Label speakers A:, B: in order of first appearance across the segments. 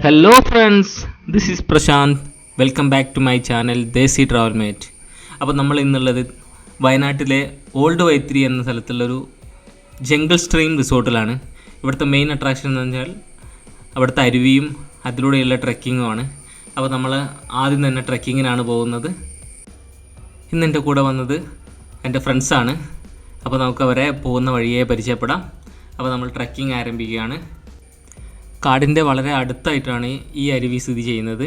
A: Hello friends, this is Prashant. Welcome back to my channel Desi Travelmate. അപ്പോൾ നമ്മൾ ഇന്നുള്ളത് വയനാട്ടിലെ ഓൾഡ് വൈത്തിരി എന്ന സ്ഥലത്തുള്ളൊരു ജംഗിൾ സ്ട്രീം റിസോർട്ടിലാണ്. ഇവിടുത്തെ മെയിൻ അട്രാക്ഷൻ എന്ന് പറഞ്ഞാൽ അവിടുത്തെ അരുവിയും അതിലൂടെയുള്ള ട്രെക്കിങ്ങുമാണ്. അപ്പോൾ നമ്മൾ ആദ്യം തന്നെ ട്രെക്കിങ്ങിനാണ് പോകുന്നത്. ഇന്ന് എൻ്റെ കൂടെ വന്നത് എൻ്റെ ഫ്രണ്ട്സാണ്. അപ്പോൾ നമുക്ക് അവരെ പോകുന്ന വഴിയെ പരിചയപ്പെടാം. അപ്പോൾ നമ്മൾ ട്രെക്കിംഗ് ആരംഭിക്കുകയാണ്. കാടിൻ്റെ വളരെ അടുത്തായിട്ടാണ് ഈ അരുവി സ്ഥിതി ചെയ്യുന്നത്.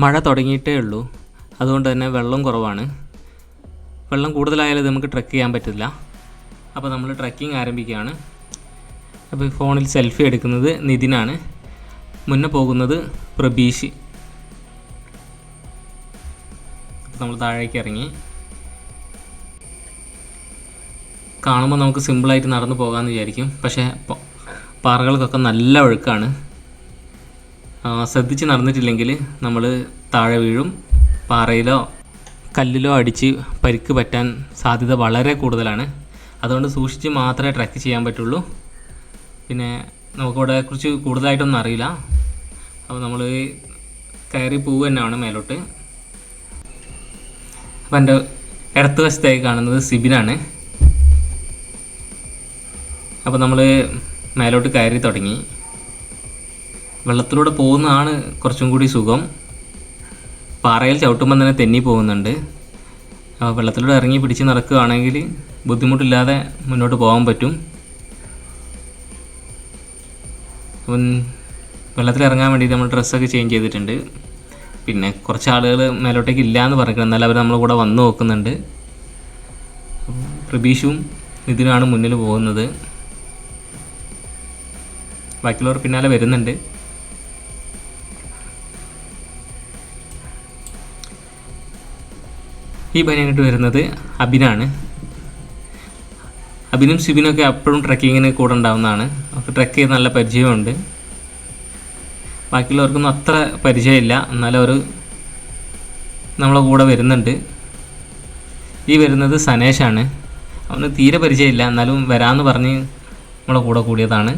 A: മഴ തുടങ്ങിയിട്ടേ ഉള്ളൂ, അതുകൊണ്ട് തന്നെ വെള്ളം കുറവാണ്. വെള്ളം കൂടുതലായാലും നമുക്ക് ട്രെക്ക് ചെയ്യാൻ പറ്റില്ല. അപ്പോൾ നമ്മൾ ട്രെക്കിംഗ് ആരംഭിക്കുകയാണ്. അപ്പോൾ ഫോണിൽ സെൽഫി എടുക്കുന്നത് നിതിനാണ്, മുന്നേ പോകുന്നത് പ്രബീഷ്. നമ്മൾ താഴേക്ക് ഇറങ്ങി. കാണുമ്പോൾ നമുക്ക് സിമ്പിളായിട്ട് നടന്നു പോകാമെന്ന് വിചാരിക്കും, പക്ഷേ പാറകൾക്കൊക്കെ നല്ല ഒഴുക്കാണ്. ശ്രദ്ധിച്ച് നടന്നിട്ടില്ലെങ്കിൽ നമ്മൾ താഴെ വീഴും. പാറയിലോ കല്ലിലോ അടിച്ച് പരിക്ക് പറ്റാൻ സാധ്യത വളരെ കൂടുതലാണ്. അതുകൊണ്ട് സൂക്ഷിച്ച് മാത്രമേ ട്രെക്ക് ചെയ്യാൻ പറ്റുള്ളൂ. പിന്നെ നമുക്കിവിടെ കുറിച്ച് കൂടുതലായിട്ടൊന്നും അറിയില്ല. അപ്പോൾ നമ്മൾ കയറി പോവുക തന്നെയാണ് മേലോട്ട്. അപ്പോൾ എൻ്റെ ഇടത്ത് വശത്തായി കാണുന്നത് സിബിനാണ്. അപ്പോൾ നമ്മൾ മേലോട്ട് കയറി തുടങ്ങി. വെള്ളത്തിലൂടെ പോകുന്നതാണ് കുറച്ചും കൂടി സുഖം. പാറയിൽ ചവിട്ടുമ്പം തന്നെ തെന്നി പോകുന്നുണ്ട്. വെള്ളത്തിലൂടെ ഇറങ്ങി പിടിച്ച് നടക്കുകയാണെങ്കിൽ ബുദ്ധിമുട്ടില്ലാതെ മുന്നോട്ട് പോകാൻ പറ്റും. അപ്പം വെള്ളത്തിലിറങ്ങാൻ വേണ്ടിയിട്ട് നമ്മൾ ഡ്രസ്സൊക്കെ ചേഞ്ച് ചെയ്തിട്ടുണ്ട്. പിന്നെ കുറച്ച് ആളുകൾ മേലോട്ടേക്ക് ഇല്ല എന്ന് പറഞ്ഞിട്ടുണ്ട്, എന്നാൽ അവർ നമ്മളെ കൂടെ വന്ന് നോക്കുന്നുണ്ട്. പ്രബീഷും ഇതിനാണ് മുന്നിൽ പോകുന്നത്. ബാക്കിയുള്ളവർ പിന്നാലെ വരുന്നുണ്ട്. ഈ പനിയായിട്ട് വരുന്നത് അബിനാണ്. അബിനും സിബിനൊക്കെ അപ്പോഴും ട്രെക്കിങ്ങിന് കൂടെ ഉണ്ടാവുന്നതാണ്. അവർക്ക് ട്രെക്ക് ചെയ്ത് നല്ല പരിചയമുണ്ട്. ബാക്കിയുള്ളവർക്കൊന്നും അത്ര പരിചയമില്ല, എന്നാലും അവർ നമ്മളെ കൂടെ വരുന്നുണ്ട്. ഈ വരുന്നത് സനേഷാണ്. അവന് തീരെ പരിചയമില്ല, എന്നാലും വരാമെന്ന് പറഞ്ഞ് നമ്മളെ കൂടെ കൂടിയതാണ്.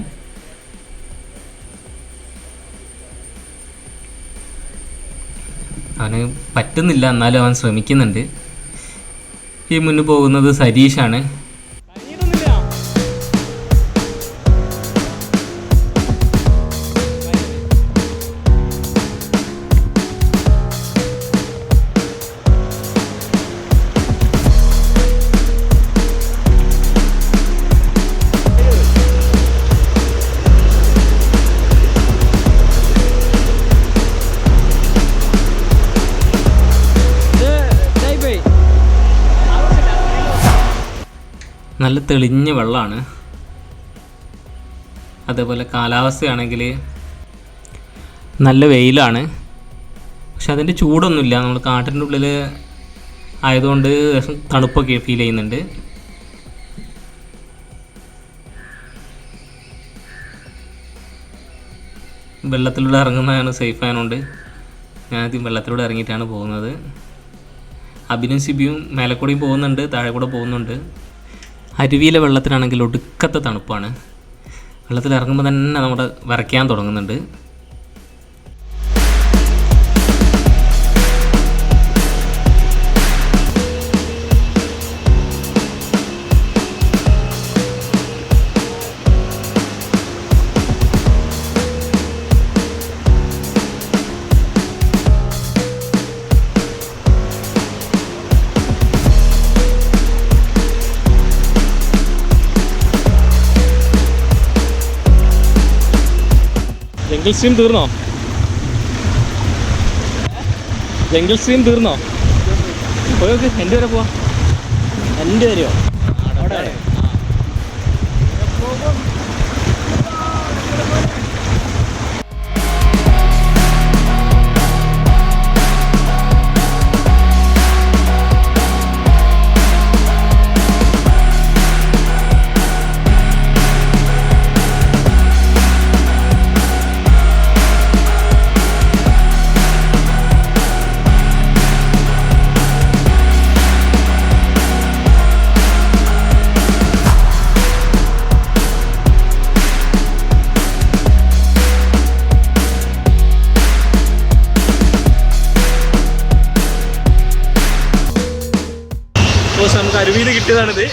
A: അവന് പറ്റുന്നില്ല, എന്നാലും അവൻ ശ്രമിക്കുന്നുണ്ട്. ഈ മുന്നിൽ പോകുന്നത് സരീഷാണ്. നല്ല തെളിഞ്ഞ വെള്ളമാണ്. അതേപോലെ കാലാവസ്ഥയാണെങ്കിൽ നല്ല വെയിലാണ്. പക്ഷെ അതിൻ്റെ ചൂടൊന്നുമില്ല. നമ്മൾ കാട്ടിൻ്റെ ഉള്ളിൽ ആയതുകൊണ്ട് തണുപ്പൊക്കെ ഫീൽ ചെയ്യുന്നുണ്ട്. വെള്ളത്തിലൂടെ ഇറങ്ങുന്നതാണ് സേഫ് ആയതുകൊണ്ട് ഞാനാദ്യം വെള്ളത്തിലൂടെ ഇറങ്ങിയിട്ടാണ് പോകുന്നത്. അബിനും സിബിയും മേലെക്കൂടെയും പോകുന്നുണ്ട്, താഴെ കൂടെ പോകുന്നുണ്ട്. അരുവിയിലെ വെള്ളത്തിനാണെങ്കിൽ ഒടുക്കത്തെ തണുപ്പാണ്. വെള്ളത്തിൽ ഇറങ്ങുമ്പോൾ തന്നെ നമ്മുടെ വിറയ്ക്കാൻ തുടങ്ങുന്നുണ്ട്. ജംഗിൾ സ്ട്രീം തീർന്നോ? ജംഗിൾ സ്ട്രീം തീർന്നോ? പോയോക്ക്. എൻ്റെ വരെ പോവാ. എൻ്റെ വരെയോ? അവിടെ സപ്പോസ് നമുക്ക് അരുവിയിൽ കിട്ടിയതാണിത്.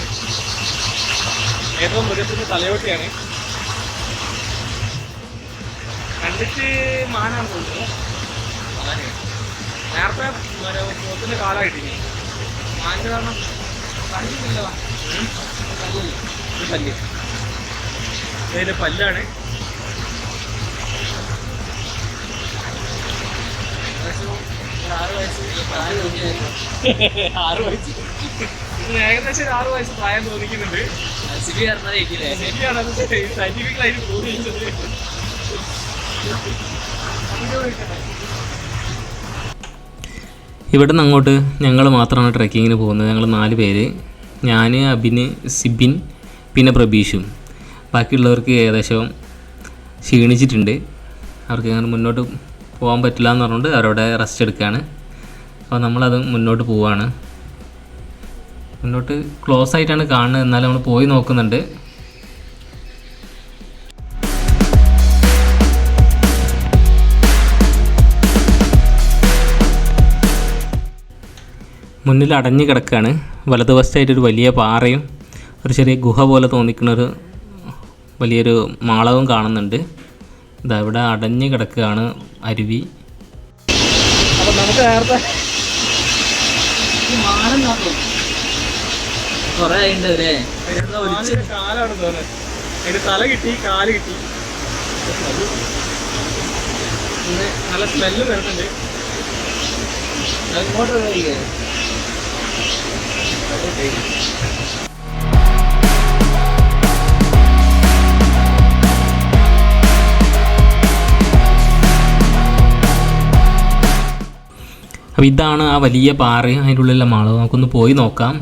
A: ഏറ്റവും മൃഗത്തിൻ്റെ തലയോട്ടിയാണ്. കണ്ടിട്ട് മാനാണ് തോന്നുന്നത്. നേരത്തെ പോത്തിൻ്റെ കാലം കിട്ടി. മാനിൻ്റെ കാരണം കണ്ടിട്ടില്ല. പല്ല് ഇതിൻ്റെ പല്ലാണ്. ഏകദേശം 6 വയസ്സ് പ്രായം തോന്നിക്കുന്നുണ്ട്. സയന്റിഫിക്കലായിട്ട് തോന്നിച്ചത്. ഇവിടെ നിന്ന് അങ്ങോട്ട് ഞങ്ങൾ മാത്രമാണ് ട്രെക്കിങ്ങിന് പോകുന്നത്. ഞങ്ങൾ 4 പേര്, ഞാൻ, അബിന്, സിബിൻ, പിന്നെ പ്രബീഷും. ബാക്കിയുള്ളവർക്ക് ഏകദേശം ക്ഷീണിച്ചിട്ടുണ്ട്. അവർക്ക് അങ്ങനെ മുന്നോട്ട് പോകാൻ പറ്റില്ല എന്ന് പറഞ്ഞുകൊണ്ട് അവരവിടെ റെസ്റ്റ് എടുക്കുകയാണ്. അപ്പോൾ നമ്മളത് മുന്നോട്ട് പോവുകയാണ്. മുന്നോട്ട് ക്ലോസ് ആയിട്ടാണ് കാണുന്നത്, എന്നാലും നമ്മൾ പോയി നോക്കുന്നുണ്ട്. മുന്നിൽ അടഞ്ഞു കിടക്കുകയാണ്. വലതുവശത്തായിട്ടൊരു വലിയ പാറയും ഒരു ചെറിയ ഗുഹ പോലെ തോന്നിക്കുന്നൊരു വലിയൊരു മാളവും കാണുന്നുണ്ട്. ഇതാ ഇവിടെ അടഞ്ഞു കിടക്കുകയാണ് അരുവി. അപ്പം നമുക്ക് നേരത്തെ കാലാണ് തോന്നുന്നത്. അതിൻ്റെ തല കിട്ടി, കാല് കിട്ടി. നല്ല സ്മെല്ല് വരുന്നുണ്ട്. അപ്പോൾ ഇതാണ് ആ വലിയ പാറ, അതിൻ്റെ ഉള്ളിലുള്ള മാള്. നമുക്കൊന്ന് പോയി നോക്കാം,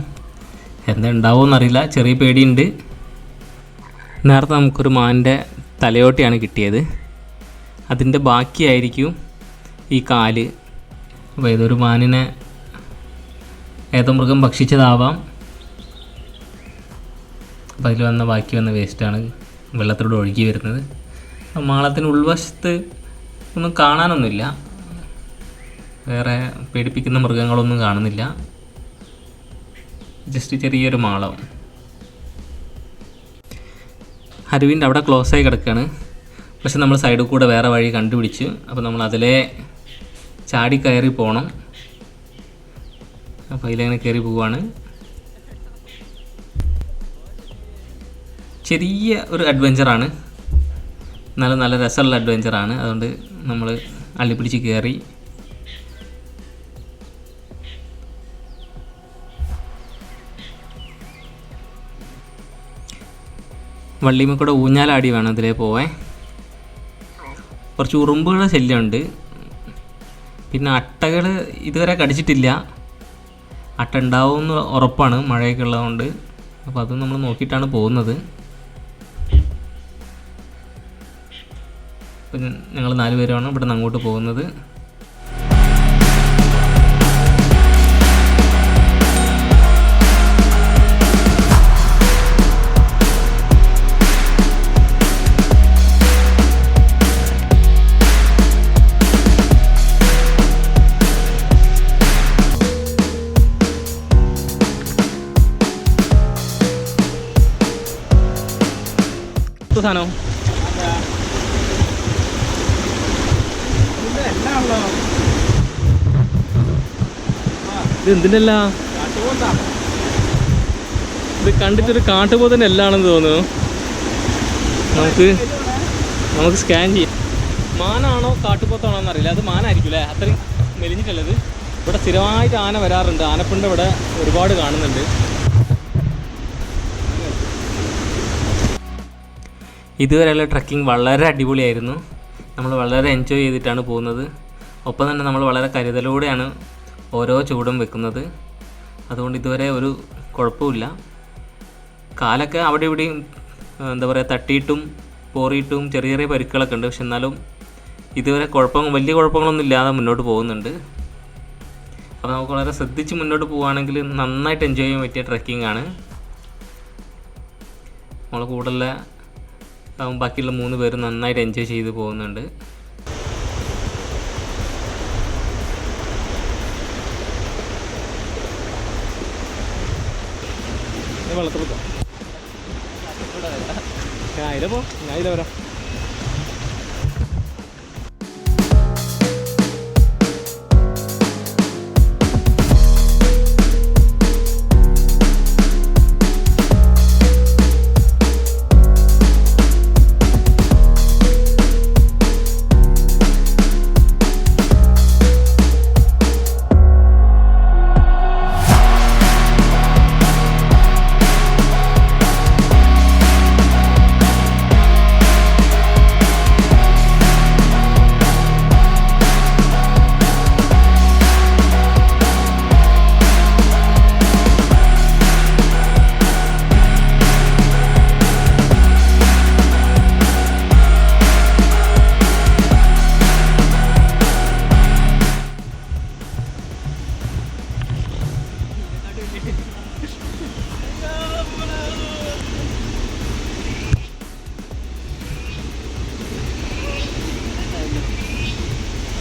A: എന്താ ഉണ്ടാവുമെന്നറിയില്ല. ചെറിയ പേടിയുണ്ട്. നേരത്തെ നമുക്കൊരു മാനിൻ്റെ തലയോട്ടിയാണ് കിട്ടിയത്. അതിൻ്റെ ബാക്കിയായിരിക്കും ഈ കാല്. അപ്പോൾ ഏതൊരു മാനിനെ ഏതോ മൃഗം ഭക്ഷിച്ചതാവാം. അപ്പോൾ അതിൽ വന്ന ബാക്കി വന്ന വേസ്റ്റാണ് വെള്ളത്തിലൂടെ ഒഴുകി വരുന്നത്. മാളത്തിന് ഉൾവശത്ത് ഒന്നും കാണാനൊന്നുമില്ല, വേറെ പേടിപ്പിക്കുന്ന മൃഗങ്ങളൊന്നും കാണുന്നില്ല. ജസ്റ്റ് ചെറിയൊരു മാളം. അരുവിൻ്റെ അവിടെ ക്ലോസായി കിടക്കുകയാണ്. പക്ഷെ നമ്മൾ സൈഡിൽ കൂടെ വേറെ വഴി കണ്ടുപിടിച്ചു. അപ്പോൾ നമ്മൾ അതിലെ ചാടി കയറി പോകണം. അപ്പോൾ അതിലങ്ങനെ കയറി പോവുകയാണ്. ചെറിയ ഒരു അഡ്വഞ്ചറാണ്, നല്ല രസമുള്ള അഡ്വഞ്ചറാണ്. അതുകൊണ്ട് നമ്മൾ അള്ളിപ്പിടിച്ച് കയറി. വള്ളിമ കൂടെ ഊഞ്ഞാലാടി വേണം ഇതിലേ പോവാൻ. കുറച്ച് ഉറുമ്പുകളുടെ ശല്യമുണ്ട്. പിന്നെ അട്ടകൾ ഇതുവരെ കടിച്ചിട്ടില്ല. അട്ട ഉണ്ടാവുമെന്ന് ഉറപ്പാണ്, മഴയൊക്കെ ഉള്ളതുകൊണ്ട്. അപ്പോൾ അത് നമ്മൾ നോക്കിയിട്ടാണ് പോകുന്നത്. അപ്പം ഞങ്ങൾ 4 പേരാണ് ഇവിടെ നിന്ന് അങ്ങോട്ട് പോകുന്നത്. സാധനം ഇത് എന്തിനല്ല, ഇത് കണ്ടിട്ടൊരു കാട്ടുപോതന്നെ എല്ലാണെന്ന് തോന്നുന്നു. നമുക്ക് സ്കാൻ ചെയ്യാം. മാനാണോ കാട്ടുപോത്താണോ എന്നറിയില്ല. അത് മാനായിരിക്കും അല്ലേ, അത്രയും മെലിഞ്ഞിട്ടുള്ളത്. ഇവിടെ സ്ഥിരമായിട്ട് ആന വരാറുണ്ട്. ആനപ്പിണ്ട ഇവിടെ ഒരുപാട് കാണുന്നുണ്ട്. ഇതുവരെയുള്ള ട്രക്കിംഗ് വളരെ അടിപൊളിയായിരുന്നു. നമ്മൾ വളരെ എൻജോയ് ചെയ്തിട്ടാണ് പോകുന്നത്. ഒപ്പം തന്നെ നമ്മൾ വളരെ കരുതലോടെയാണ് ഓരോ ചുവടും വെക്കുന്നത്. അതുകൊണ്ട് ഇതുവരെ ഒരു കുഴപ്പമില്ല. കാലൊക്കെ അവിടെ ഇവിടെയും എന്താ പറയുക, തട്ടിയിട്ടും പോറിയിട്ടും ചെറിയ ചെറിയ പരിക്കുകളൊക്കെ ഉണ്ട്. പക്ഷെ എന്നാലും ഇതുവരെ വലിയ കുഴപ്പങ്ങളൊന്നും ഇല്ലാതെ മുന്നോട്ട് പോകുന്നുണ്ട്. അപ്പോൾ നമുക്ക് വളരെ ശ്രദ്ധിച്ച് മുന്നോട്ട് പോവുകയാണെങ്കിൽ നന്നായിട്ട് എൻജോയ് ചെയ്യാൻ പറ്റിയ ട്രക്കിംഗ് ആണ്. നമ്മളെ കൂടെയുള്ള ബാക്കിയുള്ള 3 പേര് നന്നായിട്ട് എൻജോയ് ചെയ്ത് പോകുന്നുണ്ട്. വെള്ളത്തിൽ പോ. ഞാൻ ഇതിലെ വരാം.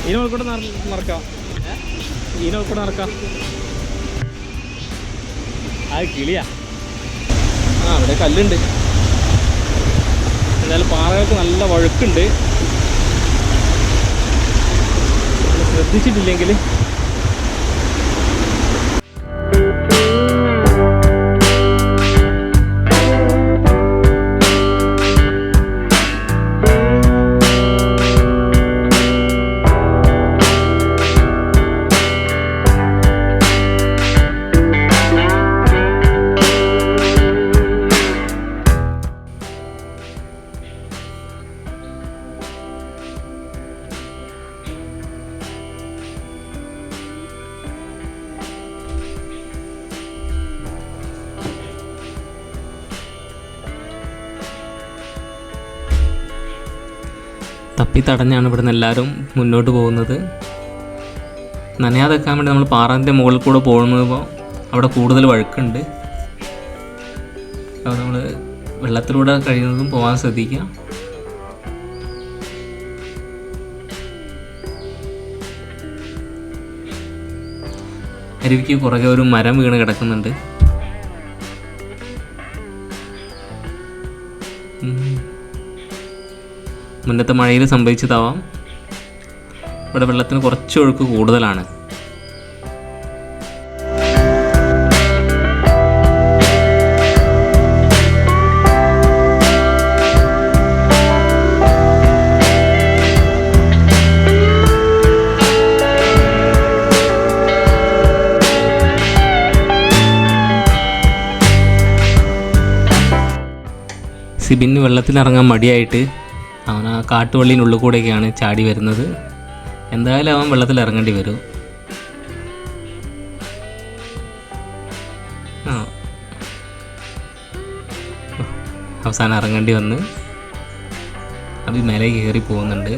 A: ഇതിനോൾക്കൂടെ നടക്കാം. ഇതിനോൾക്കൂടെ നടക്കാം. അത് കിളിയാ. അവിടെ കല്ലുണ്ട്. എന്തായാലും പാറകൾക്ക് നല്ല വഴുക്കുണ്ട്. ശ്രദ്ധിച്ചിട്ടില്ലെങ്കിൽ തപ്പി തടഞ്ഞാണ് ഇവിടെ നിന്ന് എല്ലാവരും മുന്നോട്ട് പോകുന്നത്. നനയാതെ വെക്കാൻ വേണ്ടി നമ്മൾ പാറൻ്റെ മുകളിൽ കൂടെ പോകുമ്പോൾ അവിടെ കൂടുതൽ വഴുക്കുണ്ട്. അപ്പോൾ നമ്മൾ വെള്ളത്തിലൂടെ കഴിയുന്നതും പോകാൻ ശ്രദ്ധിക്കുക. അരുവിക്ക് പുറകെ ഒരു മരം വീണ് കിടക്കുന്നുണ്ട്. മുന്നത്തെ മഴയിൽ സംഭവിച്ചതാവാം. ഇവിടെ വെള്ളത്തിന് കുറച്ച് ഒഴുക്ക് കൂടുതലാണ്. സിബിന് വെള്ളത്തിലിറങ്ങാൻ മടിയായിട്ട് അവൻ ആ കാട്ടുവള്ളിനുള്ളിൽ കൂടെയൊക്കെയാണ് ചാടി വരുന്നത്. എന്തായാലും അവൻ വെള്ളത്തിൽ ഇറങ്ങേണ്ടി വരും. അവസാനം ഇറങ്ങേണ്ടി വന്ന് അത് മേലെ കയറി പോകുന്നുണ്ട്.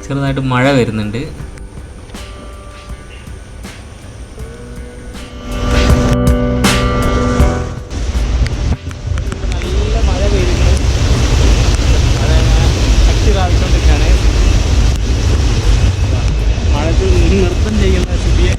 A: ചെറുതായിട്ട് മഴ വരുന്നുണ്ട്. നൃത്തം ചെയ്യുന്ന സിബിയെ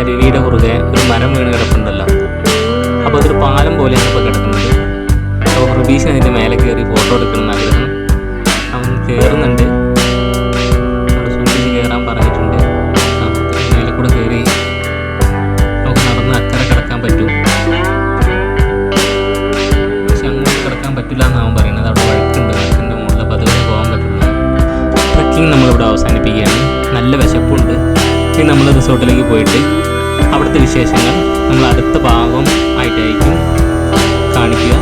A: അരുവിയുടെ കുറുകെ ഒരു മരം വീണ് കിടപ്പുണ്ടല്ലോ. അപ്പോൾ അതൊരു പാലം പോലെയാണ് ഇപ്പോൾ കിടക്കുന്നത്. അപ്പോൾ പ്രതീക്ഷ അതിൻ്റെ മേലെ കയറി ഫോട്ടോ എടുക്കണം ആഗ്രഹം. അവൻ കയറുന്നുണ്ട്. അവിടെ സൂക്ഷിച്ച് കയറാൻ പറഞ്ഞിട്ടുണ്ട്. മേലെ കൂടെ കയറി നമുക്ക് നടന്ന് അക്കരെ കിടക്കാൻ പറ്റും. പക്ഷെ അങ്ങോട്ട് കിടക്കാൻ പറ്റില്ല. വിശപ്പുണ്ട്. ഇനി നമ്മൾ റിസോർട്ടിലേക്ക് പോയിട്ട് അവിടുത്തെ വിശേഷങ്ങൾ നമ്മൾ അടുത്ത ഭാഗം ആയിട്ടായിരിക്കും കാണിക്കുക.